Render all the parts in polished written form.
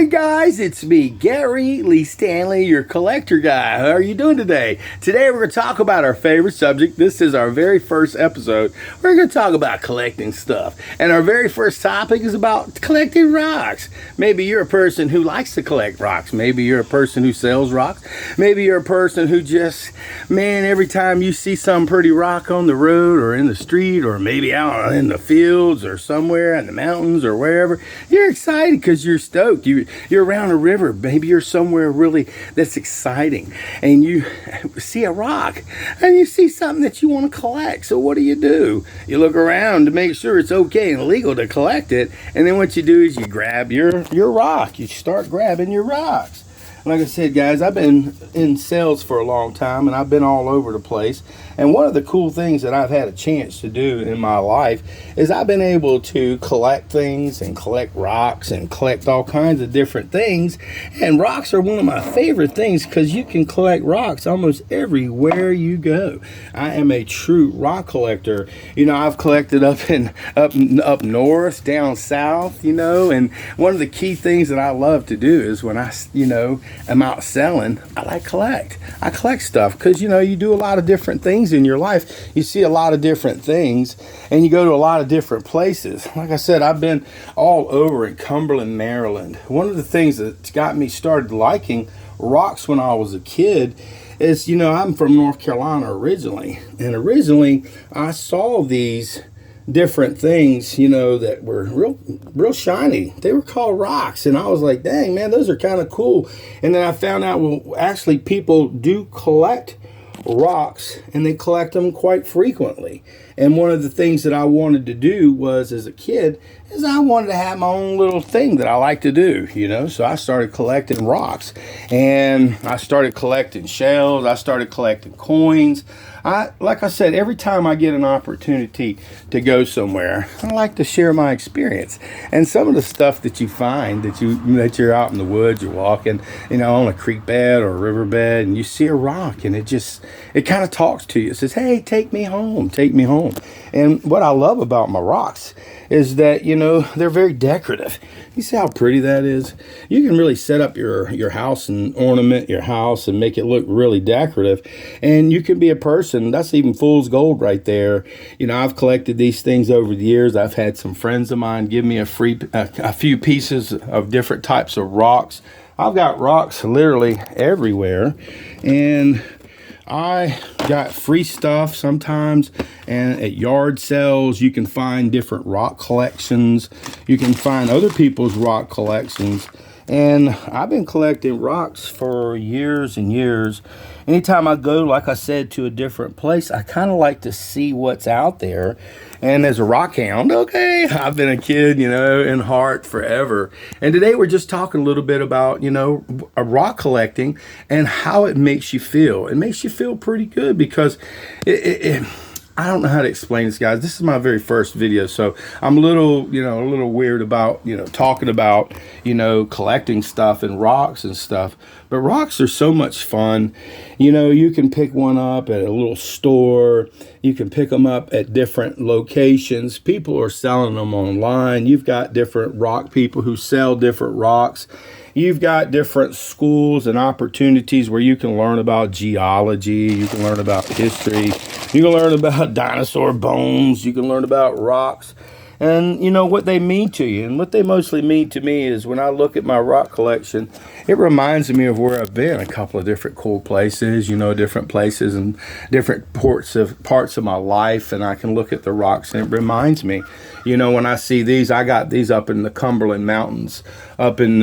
morning, guys. It's me, Gary Lee Stanley, your collector guy. How are you doing today? Today we're going to talk about our favorite subject. This is our very first episode. We're going to talk about collecting stuff. And our very first topic is about collecting rocks. Maybe you're a person who likes to collect rocks. Maybe you're a person who sells rocks. Maybe you're a person who just, man, every time you see some pretty rock on the road or in the street or maybe out in the fields or somewhere in the mountains or wherever, you're excited because you're stoked. You're around a river. Maybe you're somewhere really that's exciting and you see a rock and you see something that you want to collect. So what do? You look around to make sure it's okay and legal to collect it. And then what you do is you grab your rock. You start grabbing your rocks. Like I said, guys, I've been in sales for a long time and I've been all over the place. And one of the cool things that I've had a chance to do in my life is I've been able to collect things and collect rocks and collect all kinds of different things. And rocks are one of my favorite things because you can collect rocks almost everywhere you go. I am a true rock collector. You know, I've collected up north, down south, you know, and one of the key things that I love to do is when I, am out selling, I collect stuff because, you do a lot of different things in your life. You see a lot of different things and you go to a lot of different places. Like I said, I've been all over in Cumberland, Maryland. One of the things that got me started liking rocks when I was a kid is, I'm from North Carolina originally. And originally I saw these different things, that were real shiny. They were called rocks. And I was like, dang, man, those are kind of cool. And then I found out, well, actually people do collect rocks and they collect them quite frequently. And one of the things that I wanted to do was, as a kid, is I wanted to have my own little thing that I like to do, so I started collecting rocks and I started collecting shells. I started collecting coins. Like I said, every time I get an opportunity to go somewhere, I like to share my experience. And some of the stuff that you find that you're out in the woods, you're walking, on a creek bed or a river bed, and you see a rock, and it kind of talks to you. It says, "Hey, take me home, take me home." And what I love about my rocks is that, they're very decorative. You see how pretty that is? You can really set up your house and ornament your house and make it look really decorative. And you can be a person, that's even fool's gold right there. I've collected these things over the years. I've had some friends of mine give me a few pieces of different types of rocks. I've got rocks literally everywhere. And I got free stuff sometimes, and at yard sales you can find different rock collections. You can find other people's rock collections. And I've been collecting rocks for years and years. Anytime I go, like I said, to a different place, I kind of like to see what's out there. And as a rock hound, okay, I've been a kid, in heart forever. And today we're just talking a little bit about, a rock collecting and how it makes you feel. It makes you feel pretty good because I don't know how to explain this, guys. This is my very first video, so I'm a little weird about, talking about, collecting stuff and rocks and stuff. But rocks are so much fun. You can pick one up at a little store. You can pick them up at different locations. People are selling them online. You've got different rock people who sell different rocks. You've got different schools and opportunities where you can learn about geology. You can learn about history. You can learn about dinosaur bones. You can learn about rocks and, what they mean to you. And what they mostly mean to me is when I look at my rock collection, it reminds me of where I've been, a couple of different cool places, different places and different parts of my life. And I can look at the rocks and it reminds me, when I see these, I got these up in the Cumberland Mountains, up in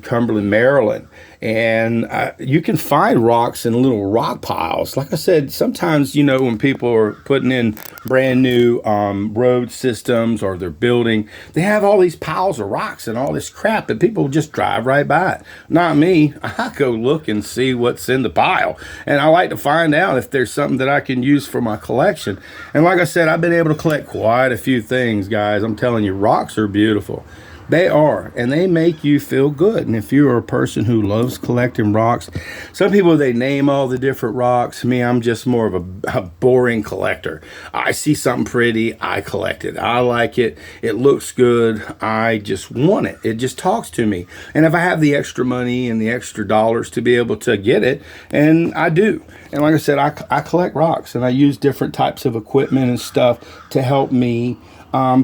Cumberland, Maryland. And you can find rocks in little rock piles. Like I said, sometimes, when people are putting in brand new road systems or they're building, they have all these piles of rocks and all this crap that people just drive right by it. Not me. I go look and see what's in the pile. And I like to find out if there's something that I can use for my collection. And like I said, I've been able to collect quite a few things, guys. I'm telling you, rocks are beautiful. They are, and they make you feel good. And if you're a person who loves collecting rocks, some people, they name all the different rocks. Me, I'm just more of a boring collector. I see something pretty, I collect it. I like it. It looks good. I just want it. It just talks to me. And if I have the extra money and the extra dollars to be able to get it, and I do. And like I said, I collect rocks, and I use different types of equipment and stuff to help me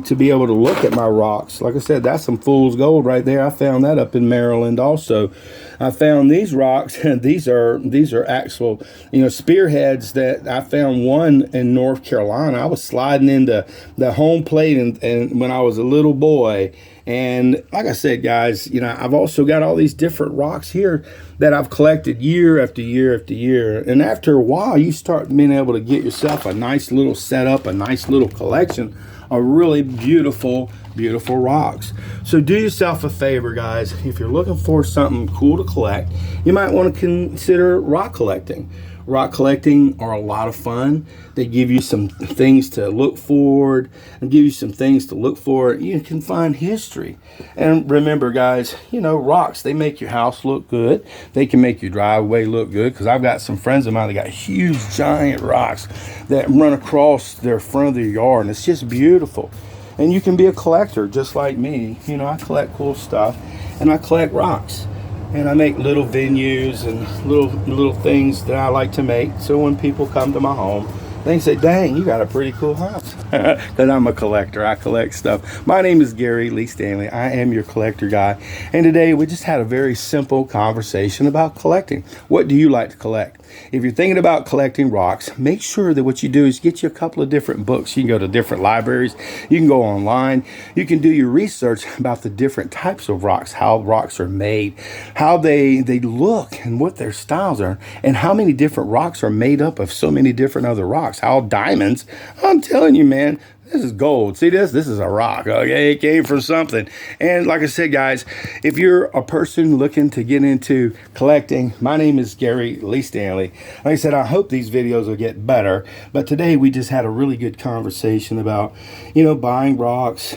to be able to look at my rocks. Like I said, that's some fool's gold right there. I found that up in Maryland also. I found these rocks, and these are actual, spearheads that I found one in North Carolina. I was sliding into the home plate and when I was a little boy. And like I said, guys, I've also got all these different rocks here that I've collected year after year after year. And after a while, you start being able to get yourself a nice little setup, a nice little collection of really beautiful, beautiful rocks. So do yourself a favor, guys. If you're looking for something cool to collect, you might want to consider rock collecting. Rock collecting are a lot of fun. They give you some things to look forward and give you some things to look for. You can find history. And remember, guys, rocks, they make your house look good. They can make your driveway look good, because I've got some friends of mine that got huge, giant rocks that run across their front of their yard, and it's just beautiful. And you can be a collector just like me. I collect cool stuff, and I collect rocks. And I make little venues and little things that I like to make. So when people come to my home, they say, dang, you got a pretty cool house. Because I'm a collector. I collect stuff. My name is Gary Lee Stanley. I am your collector guy. And today we just had a very simple conversation about collecting. What do you like to collect? If you're thinking about collecting rocks, make sure that what you do is get you a couple of different books. You can go to different libraries. You can go online. You can do your research about the different types of rocks, how rocks are made, how they look, and what their styles are, and how many different rocks are made up of so many different other rocks. How diamonds, I'm telling you, man, this is gold. See this? This is a rock. Okay, it came from something. And like I said, guys, if you're a person looking to get into collecting, my name is Gary Lee Stanley. Like I said, I hope these videos will get better. But today we just had a really good conversation about, buying rocks,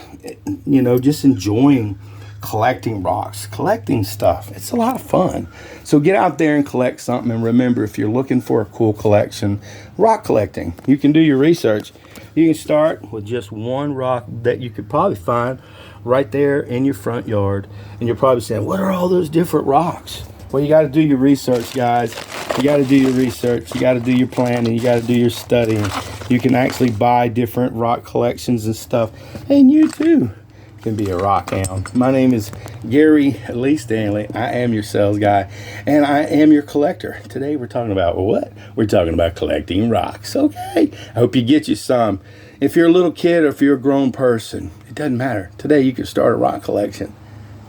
just enjoying collecting rocks, collecting stuff. It's a lot of fun. So get out there and collect something. And remember, if you're looking for a cool collection, rock collecting, you can do your research. You can start with just one rock that you could probably find right there in your front yard. And you're probably saying, what are all those different rocks? Well, you got to do your research, guys. You got to do your research. You got to do your planning. You got to do your studying. You can actually buy different rock collections and stuff. And you too can be a rock hound. My name is Gary Lee Stanley. I am your sales guy, and I am your collector. Today we're talking about what? We're talking about collecting rocks. Okay, I hope you get you some. If you're a little kid or if you're a grown person, it doesn't matter. Today you can start a rock collection.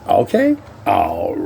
Okay, all